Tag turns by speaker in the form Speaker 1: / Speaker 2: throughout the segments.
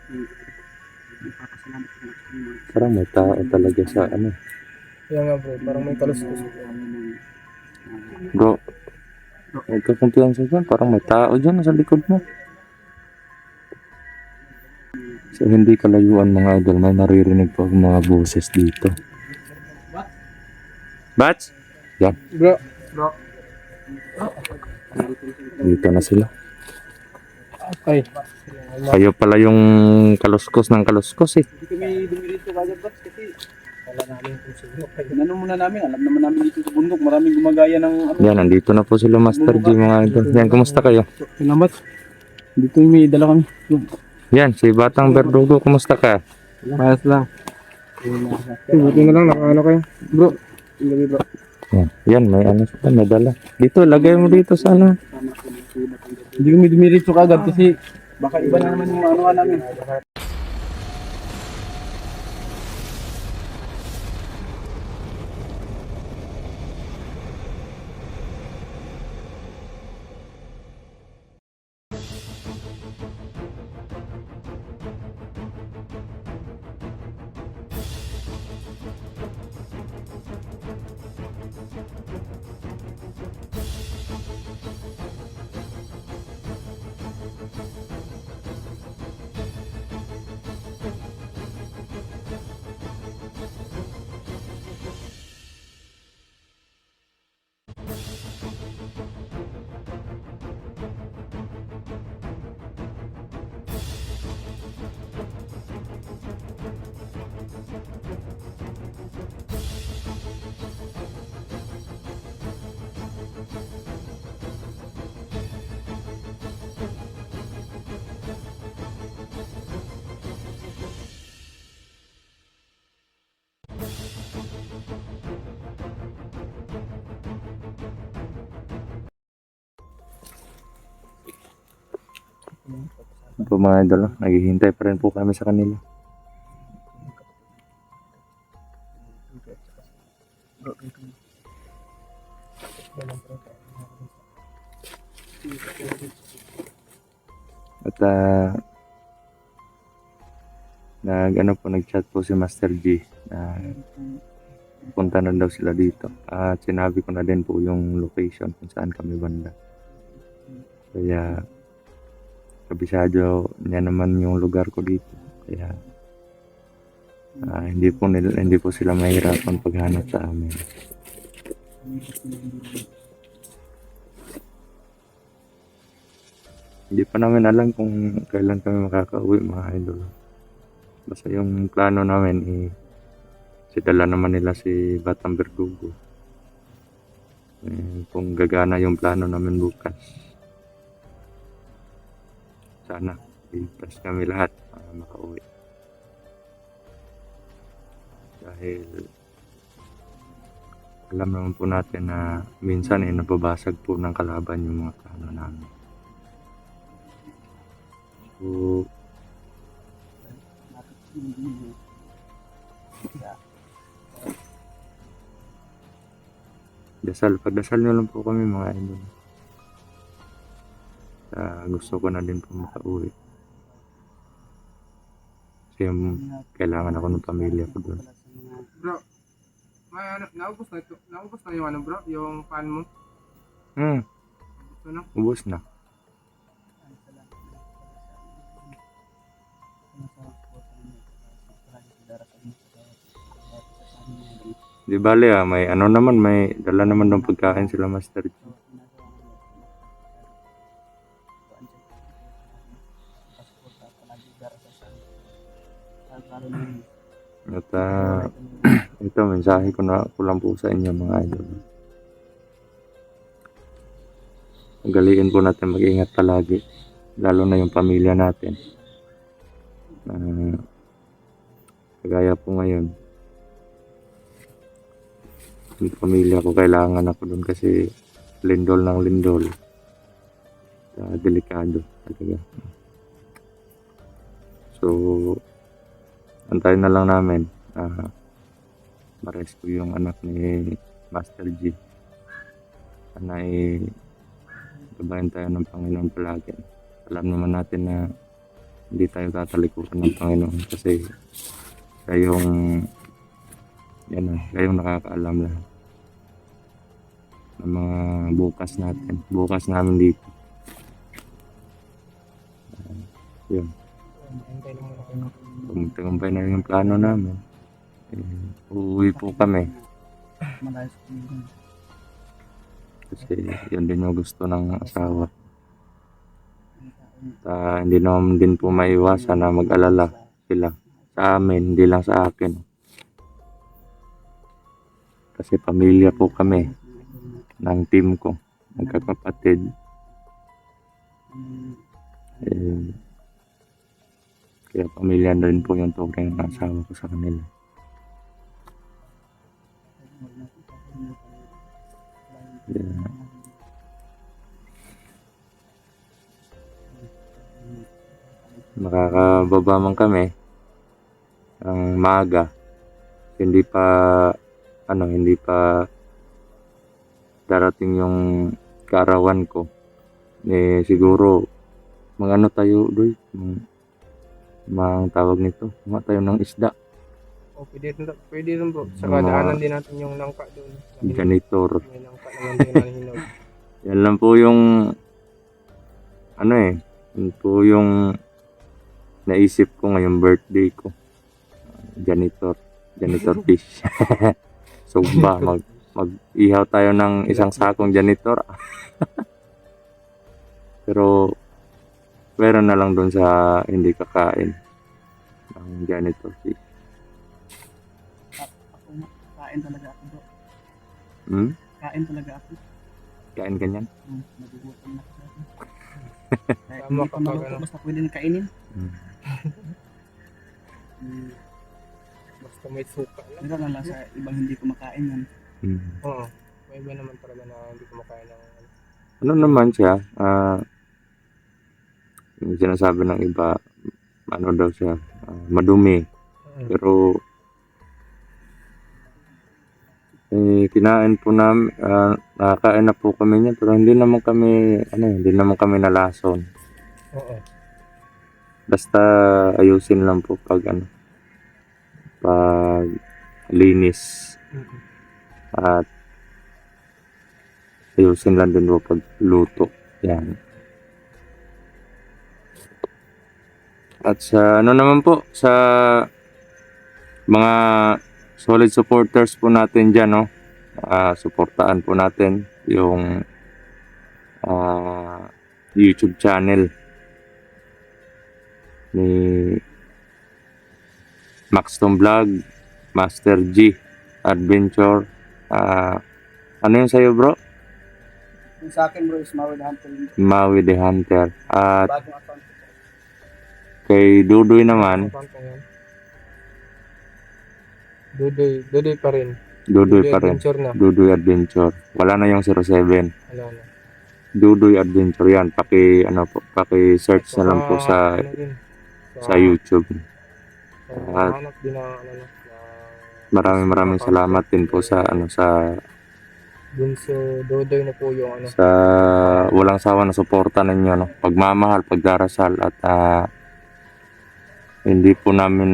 Speaker 1: Ipapasalamat ko sa inyo.
Speaker 2: Parang may tao talaga sa ano.
Speaker 3: Kaya nga bro, parang may kaluskos.
Speaker 2: Bro, huwag ka kumpiyansa dyan. Parang may tao dyan sa likod mo. So, hindi kalayuan mga idol. May naririnig po ang mga boses dito. Bats? Yan.
Speaker 3: Bro,
Speaker 2: Dito na sila.
Speaker 3: ay.
Speaker 2: Kayo pala yung kaluskos ng kaluskos eh.
Speaker 1: Hindi kami dumiretso kagad ba? Kasi wala namin kung sino. Ano muna namin, alam naman namin dito sa bundok, maraming gumagaya ng ano.
Speaker 2: Yan, nandito na po sila Master G mga idol. Yan, kumusta kayo?
Speaker 1: Salamat. Dito may dala kami.
Speaker 2: Yan, si Batang Verdugo, kumusta ka?
Speaker 1: Mayas lang.
Speaker 3: Buti na lang, nakaano kayo. Bro, gabi bro.
Speaker 2: Yan, may ano sila, may dala. Dito, lagay mo dito sana.
Speaker 1: Hindi kami dumiretso kagad kasi baka iba na naman yung ano namin.
Speaker 2: Po mga idol, naghihintay pa rin po kami sa kanila. At nag-chat po si Master G na punta na daw sila dito. At sinabi ko na din po yung location kung saan kami banda. Kaya kabisado niya naman yung lugar ko dito. Kaya hindi po sila mahirapan paghanap sa amin. Hindi pa namin alam kung kailan kami makakauwi mga idol. Basta yung plano namin sidala naman nila si Batang Verdugo. Kung gagana yung plano namin bukas. Sana ipas kami lahat para makauwi. Dahil alam naman po natin na minsan nababasag po ng kalaban yung mga plano namin. So, pagdasal nyo lang po kami mga idol. Gusto ko na din po makauwi. Kasi kailangan ako ng pamilya ko doon.
Speaker 3: Bro, may ano, naubos na yung ano bro, yung pan mo. Ano?
Speaker 2: Ubus na. Di bale may ano naman, may dala naman ng pagkain sila Master G. At ito, mensahe ko lang po sa inyo mga idol. Ugaliin po natin mag-ingat palagi, lalo na yung pamilya natin. Kagaya po ngayon, yung pamilya ko, kailangan ako doon kasi lindol ng lindol. Delikado talaga. So, antayin na lang namin ma-rescue yung anak ni Master G. Sana gabayan tayo ng Panginoon palagi. Alam naman natin na hindi tayo tatalikuran ng Panginoon kasi kayong kayong nakakaalam lahat ng mga bukas namin dito. Yun,
Speaker 3: Hintay lang muna kayo.
Speaker 2: tagumpay na yung plano namin. Uuwi po kami
Speaker 1: Malayo sa kanila.
Speaker 2: kasi yun din yung gusto ng asawa. Hindi naman din po maiwasan na mag-alala sila sa amin, hindi lang sa akin. Kasi pamilya po kami ng team ko, magkakapatid. Kaya pamilya na rin po yung turing ng asawa ko sa kanila. Yeah. Makakababa man kami ang maaga, hindi pa darating yung kaarawan ko. Siguro magano tayo doy, mang tawag nito, mga tayo ng isda,
Speaker 3: O, pwede rin bro. Saka daanan din natin yung nangka doon.
Speaker 2: janitor.
Speaker 3: May nangka naman din na hinog.
Speaker 2: Yan lang po yung yun po yung naisip ko ngayong birthday ko. Janitor fish. So mag-ihaw tayo ng isang sakong janitor. Pero meron na lang doon sa hindi kakain ng janitor fish.
Speaker 1: Kain talaga ako bro. Kain talaga ako.
Speaker 2: Kain ganyan?
Speaker 1: Nagugutom na ako. Kaya
Speaker 3: Tama
Speaker 1: hindi pa
Speaker 3: kapag
Speaker 1: maluto,
Speaker 3: ano.
Speaker 1: basta pwede na kainin.
Speaker 3: Basta may suka lang.
Speaker 1: Pero lang sa ibang hindi kumakain yan.
Speaker 3: Oo. May iba naman talaga na hindi kumakain ng
Speaker 2: Ano naman siya, yung sinasabi ng iba, ano daw siya, madumi. Pero kinain po namin, nakakain na po kami niya, pero hindi naman kami nalason.
Speaker 3: Oo.
Speaker 2: Basta ayusin lang po pag linis, at ayusin lang din po pag luto. Yan. At sa naman po, sa mga solid supporters po natin dyan, no? Suportaan po natin yung YouTube channel ni Maxton Vlog, Master G Adventure. Ano yung sa'yo bro?
Speaker 1: Yung sa akin bro is Maui the Hunter.
Speaker 2: Maui the Hunter. At
Speaker 1: Bagong account.
Speaker 2: kay Dudoy naman,
Speaker 3: Dudoy pa rin.
Speaker 2: Dudoy pa rin.
Speaker 3: Adventure na.
Speaker 2: Dudoy Adventure. Wala na yung 07.
Speaker 3: Wala na.
Speaker 2: Dudoy Adventure yan. Paki-search na lang po sa YouTube.
Speaker 3: Hanap din na
Speaker 2: Maraming salamat din po sa
Speaker 3: Bunso Dudoy na po yung
Speaker 2: sa walang sawa na suporta ninyo, no? Pagmamahal, pagdarasal, at hindi po namin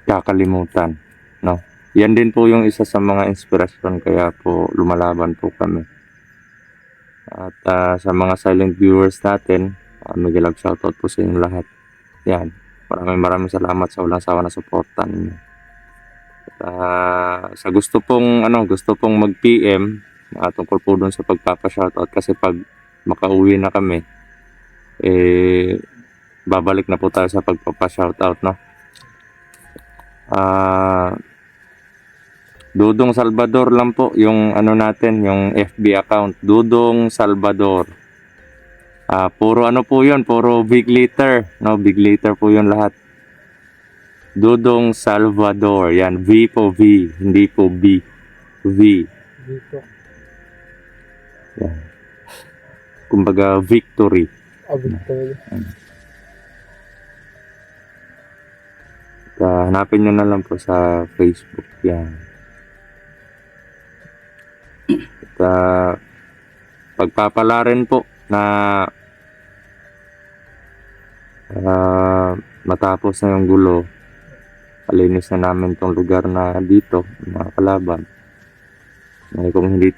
Speaker 2: kakalimutan, no? Yan din po yung isa sa mga inspirasyon, kaya po lumalaban po kami. At sa mga silent viewers natin, mag-love shoutout po sa inyong lahat. Yan, maraming salamat sa walang sawa na suporta ninyo. At sa gusto pong mag-PM tungkol po doon sa pagpapa-shoutout, kasi pag makauwi na kami, babalik na po tayo sa pagpapa-shoutout, no? Dudong Salvador lang po yung natin, yung FB account, Dudong Salvador. Puro po yun, puro big letter, no? Big letter po yun lahat. Dudong Salvador, yan, V po, V, hindi po B, V.
Speaker 3: dito.
Speaker 2: Yan. Kumbaga victory.
Speaker 3: Victory.
Speaker 2: Hanapin nyo na lang po sa Facebook. Yan. At pagpapala rin po na Matapos na yung gulo, palinis na namin tong lugar na dito, mga kalaban. Kung hindi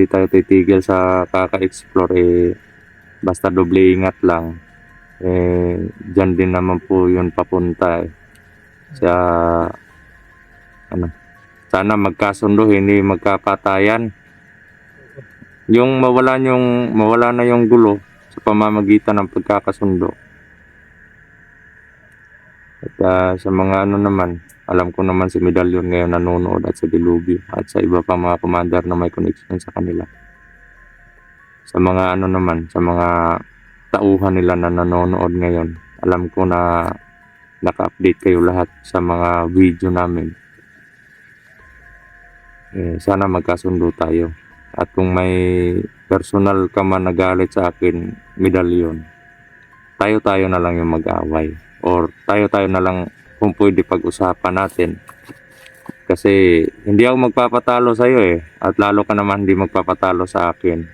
Speaker 2: tayo titigil sa kaka-explore, basta doble ingat lang. Dyan din naman po yun papunta sa sana magkasundo, hindi magkapatayan. Yung mawala na yung gulo sa pamamagitan ng pagkakasundo. At sa mga naman, alam ko naman si Medallion ngayon nanonood at sa Dilubyo at sa iba pa mga commander na may connection sa kanila. Sa mga naman, sa mga tauhan nila na nanonood ngayon, alam ko na naka-update kayo lahat sa mga video namin. Sana magkasundo tayo. At kung may personal ka man nagalit sa akin, Medallion, tayo na lang yung mag-away. Or tayo na lang kung pwede pag-usapan natin. Kasi hindi ako magpapatalo sa iyo at lalo ka naman hindi magpapatalo sa akin.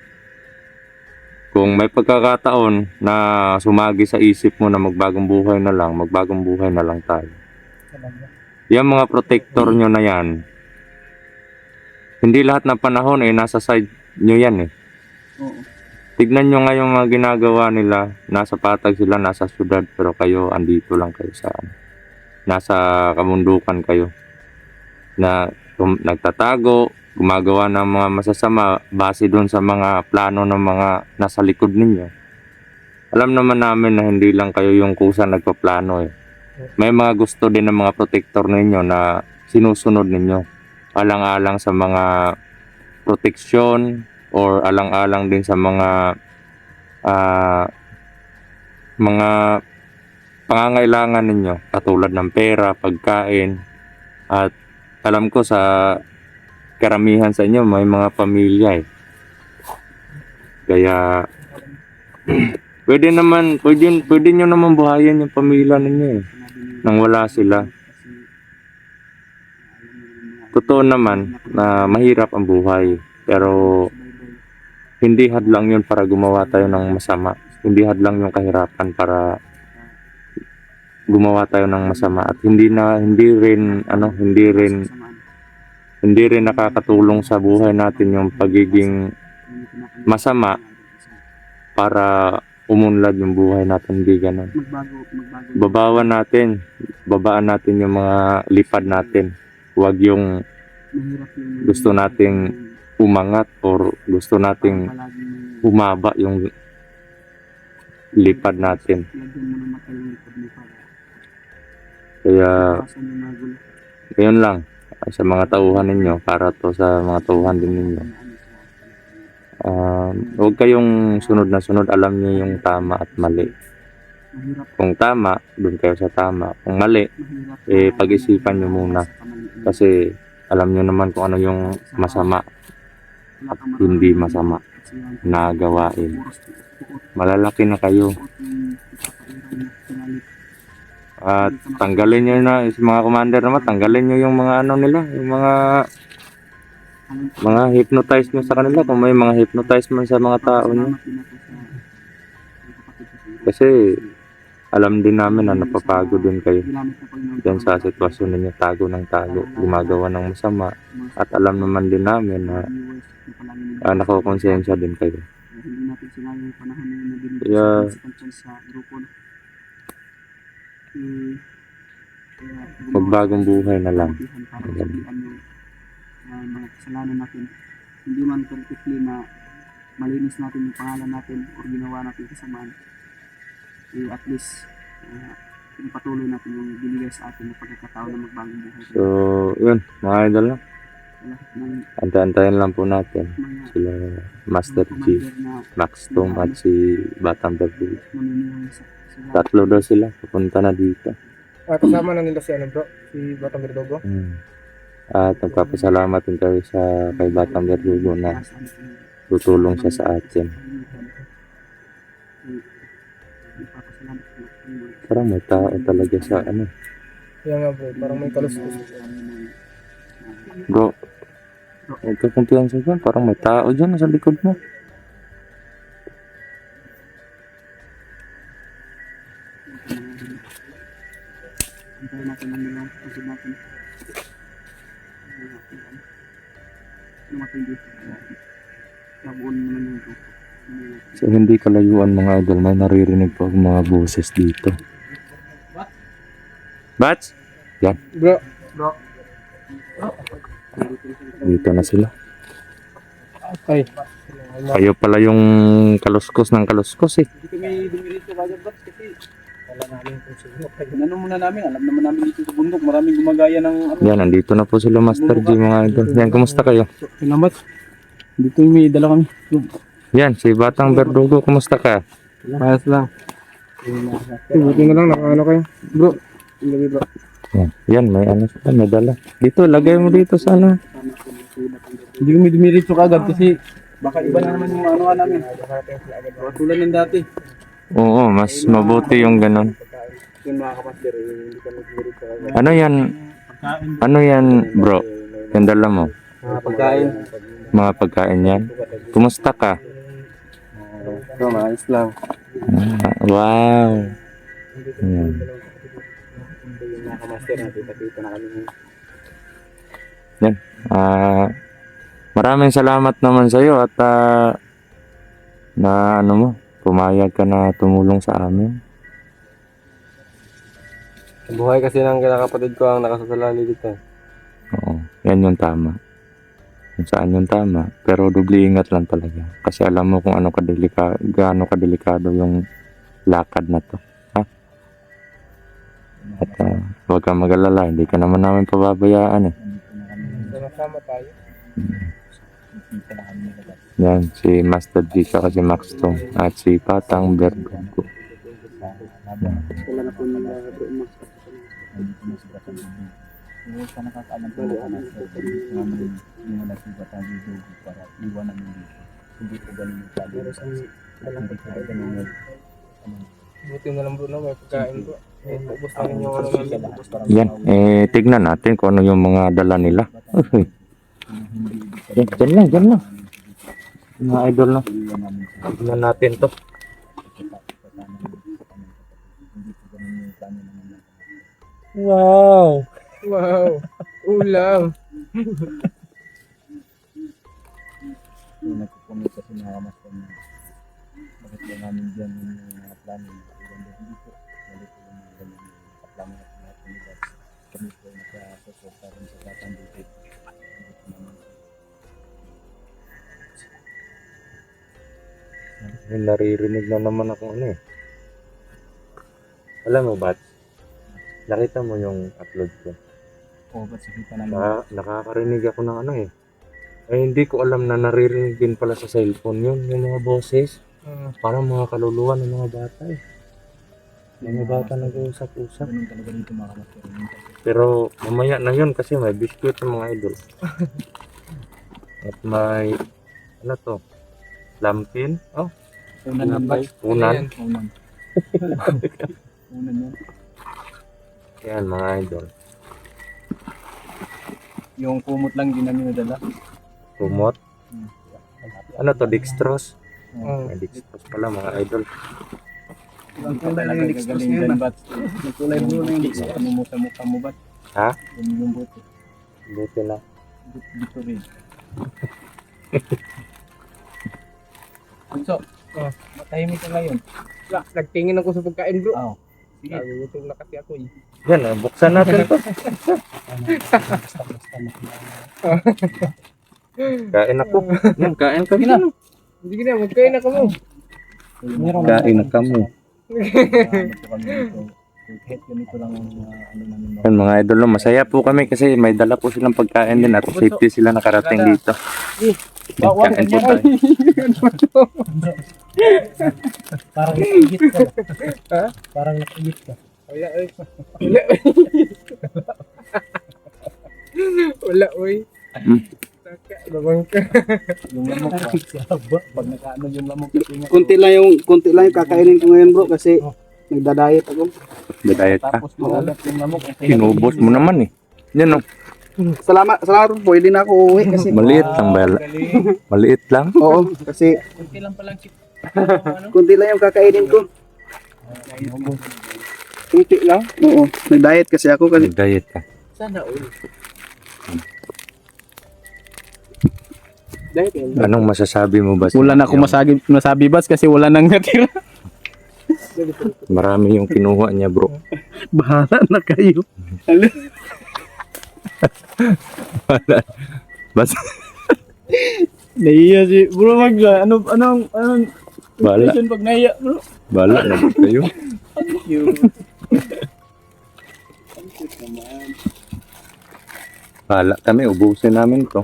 Speaker 2: Kung may pagkakataon na sumagi sa isip mo na magbagong buhay na lang tayo. Yung mga protector nyo na yan, hindi lahat ng panahon nasa side nyo yan
Speaker 1: Oo.
Speaker 2: Tignan nyo nga yung mga ginagawa nila. Nasa patag sila, nasa syudad, pero kayo andito lang kayo sa nasa kamundukan kayo. Na nagtatago, gumagawa ng mga masasama base doon sa mga plano ng mga nasa likod ninyo. Alam naman namin na hindi lang kayo yung kusa nagpaplano May mga gusto din ng mga protector ninyo na sinusunod ninyo. Alang-alang sa mga proteksyon or alang-alang din sa mga pangangailangan ninyo katulad ng pera, pagkain at alam ko sa karamihan sa inyo may mga pamilya Kaya pwede nyo naman buhayin yung pamilya ninyo nang wala sila. Totoo naman na mahirap ang buhay, pero hindi hadlang yun para gumawa tayo ng masama. Hindi hadlang yung kahirapan para gumawa tayo ng masama at hindi rin nakakatulong sa buhay natin yung pagiging masama para umunlad yung buhay natin. Hindi ganun. Babaan natin yung mga lipad natin. Huwag yung gusto nating umangat or gusto nating humaba yung lipad natin. Kaya yun lang sa mga tauhan ninyo, para to sa mga tauhan din ninyo. Huwag kayong sunod na sunod, alam niyo yung tama at mali. Kung tama, doon kayo sa tama. Kung mali, pag-isipan nyo muna. Kasi alam nyo naman kung ano yung masama at hindi masama na gawain. Malalaki na kayo. At tanggalin nyo na, mga commander naman, tanggalin nyo yung mga nila, yung mga hypnotize nyo sa kanila. Kung may mga hypnotize man sa mga tao nyo. Kasi alam din namin na napapagod din kayo dyan sa sitwasyon ninyo, tago ng tago, gumagawa ng masama. At alam naman din namin na nakakonsensya din kayo. Kaya magbagong buhay na lang.
Speaker 1: Mga kasalanan natin, hindi man perfectly na malinis natin yung pangalan natin o ginawa natin kasamaan, at least patuloy natin yung binigay sa atin ng pagkakataon na magbagong buhay.
Speaker 2: So yun mga idol, antayin lang po natin sila Master G, Max Tom at si Batang Bertulio. Tatlo daw sila, pupunta na dito.
Speaker 3: Kasama na nila si bro, si Batang Verdugo.
Speaker 2: At nagpapasalamat din tayo kay Batang Verdugo na tutulong siya sa atin. Parang may tao talaga sa
Speaker 3: Yan nga bro, parang may kaluskos.
Speaker 2: Bro, huwag ka kumpiyansa dyan, parang may tao dyan sa likod mo.
Speaker 1: Antayin natin ang dalawang pusod natin. Lumating dito. Nabuon naman yung grupo.
Speaker 2: So hindi kalayuan mga idol, may naririnig po ang mga boses dito. Bats? Yan,
Speaker 3: Bro. Bro.
Speaker 2: dito na sila.
Speaker 3: Okay.
Speaker 2: Kayo pala yung kaluskos ng kaluskos eh.
Speaker 1: Hindi kami dumiritso kagad ba? Kasi wala namin kung sino. Ano muna namin, alam naman namin dito sa bundok, maraming gumagaya ng ano.
Speaker 2: Yan, nandito na po sila Master G mga idol. Yan, kumusta kayo?
Speaker 1: Salamat. Dito may dala kami.
Speaker 2: Yan, si Batang Verdugo, kumusta ka?
Speaker 3: Ayos lang. Buti na lang, nakaano kayo. Bro. Hindi bro.
Speaker 2: Yan, yan may ano siya, may dala. Dito, lagay mo dito sana.
Speaker 1: Hindi kami dumiritso kagad kasi baka iba na naman yung ano namin. Tulad ng dati.
Speaker 2: Oo, mas mabuti yung ganun.
Speaker 1: Yung mga kapatid, hindi kami dumiritso kagad.
Speaker 2: Ano yan bro? Yung dala mo?
Speaker 1: Mga pagkain.
Speaker 2: Mga pagkain yan? Kumusta ka?
Speaker 1: So, maayos lang.
Speaker 2: Wow. Yan.
Speaker 1: Yung mga kamaster natin, nakita na kami.
Speaker 2: Yan. Maraming salamat naman sa iyo at na ano mo, pumayag ka na tumulong sa amin.
Speaker 3: Buhay kasi ng kinakapatid ko ang nakasasalali dito.
Speaker 2: Oo, yan yung tama. Kung saan yung tama. Pero doble ingat lang talaga. Kasi alam mo kung ano gaano kadelikado yung lakad na to. Ha? At huwag kang mag-alala, hindi ka naman namin pababayaan eh.
Speaker 3: Sama tayo.
Speaker 2: Yan, si Master G at si Max Tong at si Patang Verdugo.
Speaker 1: Wala na po mga mas.
Speaker 4: Sa nakakaalam ko na namin yung nasibat ang video para iwan namin dito. Hindi ko ganun yung sabi. Hindi ko ganun yung
Speaker 3: Buti na lang bro na may pagkain bro. Ubus namin yung ano namin.
Speaker 2: Yan, tignan natin kung ano yung mga dala nila. Uy. Yan, dyan lang. Mga idol na. Tignan natin to. Wow!
Speaker 3: Wow. Ulam.
Speaker 4: yung nagkukomment kasi mga master na bakit ba namin dyan yung mga plano iwan doon dito. Balik ko yung mga ganyan yung kaplano na lahat ng lugar. Kami po yung nagkasosota rin sa batang dito. Dito naman.
Speaker 2: May naririnig na naman ako ano eh. Alam mo ba? Nakita mo yung upload ko.
Speaker 4: O ba't sakita namin?
Speaker 2: Nakakarinig ako ng ano eh. Eh hindi ko alam na naririnig din pala sa cellphone yun. Yung mga boses. Parang mga kaluluwa ng mga bata eh. Mga bata nag-uusap-usap.
Speaker 4: Ganun talaga dito mga master.
Speaker 2: Pero mamaya na yun kasi may biscuit ng mga idol. At may ano to? Lampin? Oh,
Speaker 4: Unan yan ba?
Speaker 2: unan.
Speaker 4: Unan. Unan yan.
Speaker 2: Yan mga idol.
Speaker 4: Yung kumot lang din namin nadala.
Speaker 2: Kumot. Ano to? Dextrose?
Speaker 3: Mm.
Speaker 2: May dextrose pala mga idol.
Speaker 1: Ang kulay lang yung dextrose ngayon. Ang kulay blue na yung dextrose.
Speaker 4: Ano mo sa mukha mo ba?
Speaker 2: Ha?
Speaker 4: Yung buto.
Speaker 2: Buti na.
Speaker 4: Dito rin. So, matahimik ka ngayon.
Speaker 3: Nagtingin ako sa pagkain bro.
Speaker 4: Oo. Sige.
Speaker 3: Nagugutom na kasi ako eh.
Speaker 2: Yan, buksan natin to.
Speaker 4: Basta-basta
Speaker 2: Kain ako. Yan, kain ka na.
Speaker 3: Hindi na, magkain ako mo.
Speaker 2: Kain ka mo.
Speaker 4: Kahit ganito lang ang ano namin.
Speaker 2: Yan mga idol, no, masaya po kami kasi may dala po silang pagkain din at safety sila nakarating dito. Kain po tayo.
Speaker 4: Parang nakagit ka.
Speaker 3: Ha?
Speaker 4: Parang nakagit ka.
Speaker 3: Wala oy. Wala oy. Wala oy. Taka, babang ka.
Speaker 4: Yung lamok ba? Pag nakaano yung lamok kasi
Speaker 1: Konti lang yung kakainin ko ngayon bro kasi nagda-diet ako.
Speaker 2: Dadayat ka.
Speaker 4: tapos maulat yung lamok.
Speaker 2: Kinubos mo naman eh. Yan o.
Speaker 1: Salamat po. Pwede na ako uuwi kasi
Speaker 2: Maliit lang ba? Maliit lang.
Speaker 1: oo, kasi
Speaker 4: Kunti lang palang chip.
Speaker 1: konti lang yung kakainin ko.
Speaker 3: Kunti lang.
Speaker 1: Oo, nag-diet kasi ako kasi
Speaker 2: Nag-diet ka.
Speaker 3: Sana all. Dahil yun.
Speaker 2: Anong masasabi mo ba?
Speaker 1: wala na akong masabi bas kasi wala nang natira.
Speaker 2: Marami yung kinuha niya, bro.
Speaker 1: Bahala na kayo.
Speaker 2: Bas,
Speaker 1: Nahiya si bro anong
Speaker 2: bala.
Speaker 1: pag nahiya bro.
Speaker 2: Bala na ba kayo? Bala kami, ubusin namin to.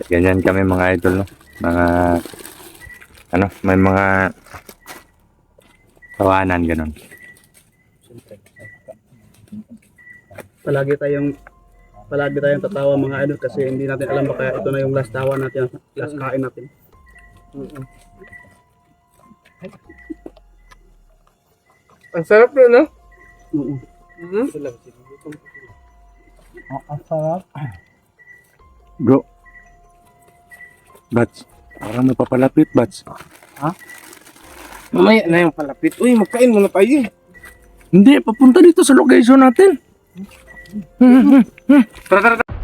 Speaker 2: Ganyan kami mga idol, no? Mga, may mga tawanan, ganun.
Speaker 1: Palagi tayong tatawa mga idol kasi hindi natin alam baka ito na yung last tawa natin, last kain natin.
Speaker 3: Ang sarap bro, no?
Speaker 1: Oo.
Speaker 4: Ang sarap.
Speaker 2: Bro, Bats, parang napapalapit, Bats.
Speaker 3: Mamaya na yung palapit. Uy, magkain muna tayo.
Speaker 2: Hindi, papunta dito sa location natin.
Speaker 3: Tara, tara, tara.